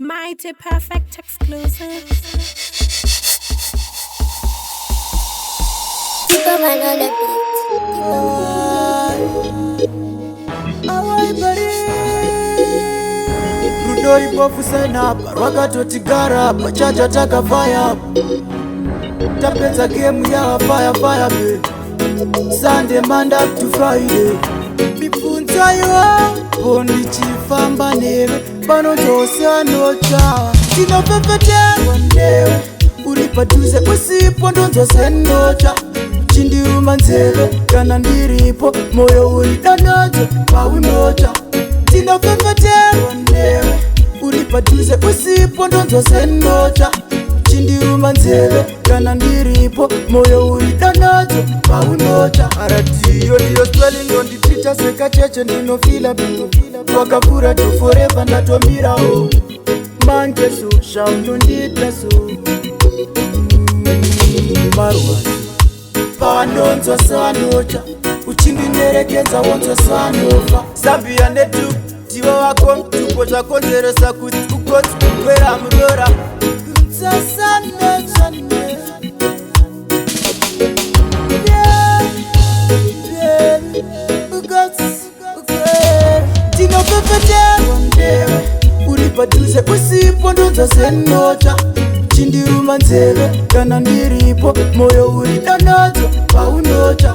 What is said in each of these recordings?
Mighty Perfect exclusive. Tico man on the beat. Rudoi pofu sana Rwagato tigara Pachacha taka fire Tapeza game ya fire be Sunday man up to Friday Mipunta yo Bondi chifamba neve Pano tose anocha Tino pepete wandewe Uripaduze usipo ndonzo senocha Chindiruma nzeve Kana ndiripo Moyo uridanozo Paunocha Tino pepete wandewe Uripaduze usipo ndonzo senocha Chindiruma nzeve Kana ndiripo Moyo uridanozo Paunocha Aratiyo ndiyo spelling on the Twitter Seka cheche ndino fila bingo Wakavura to forever natomira o Manje so Shaunu ndita so Marwazi Pandonzo sanocha Uchindi nerekeza wonzo sanofa Zambia netu Tiwa wako mtupo chakonzeresa kuti ukoti kukwera mrora Sasa necha Uripaduze usipo ndonzo senocha Chindiruma nzeve Kana ndiripo Moyo uridanozo Paunocha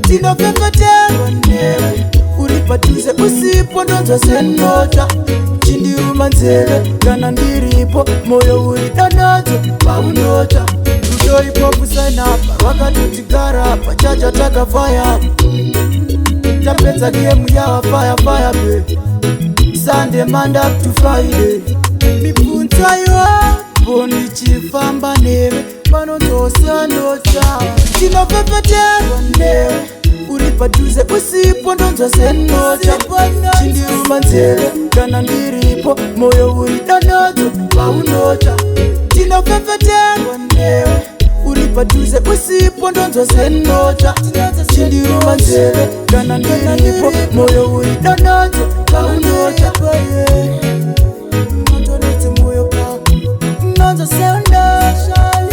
Tino pepete wandewe Uripaduze usipo ndonzo senocha Chindiruma nzeve Kana ndiripo Moyo uridanozo Paunocha Rudoi pofu sana Rwagato tigara Pachacha taka fire Tapeza game ya fire be Sunday man up to Friday Mipunta yo Bondi chifamba neve Pano tose anocha Tino pepete wandewe Uripaduze usipo ndonzo senocha Chindiruma nzeve Kana ndiripo Moyo uridanozo Paunocha Tino pepete wandewe Uripaduze usipo ndonzo senocha Chindiruma nzeve Kana ndiripo Moyo uridanozo Paunocha Motonete moyo pa Ndonzo senocha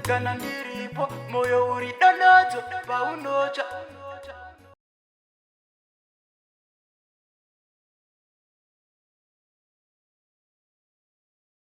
Kana ndiripo moyo uridanozo paunocha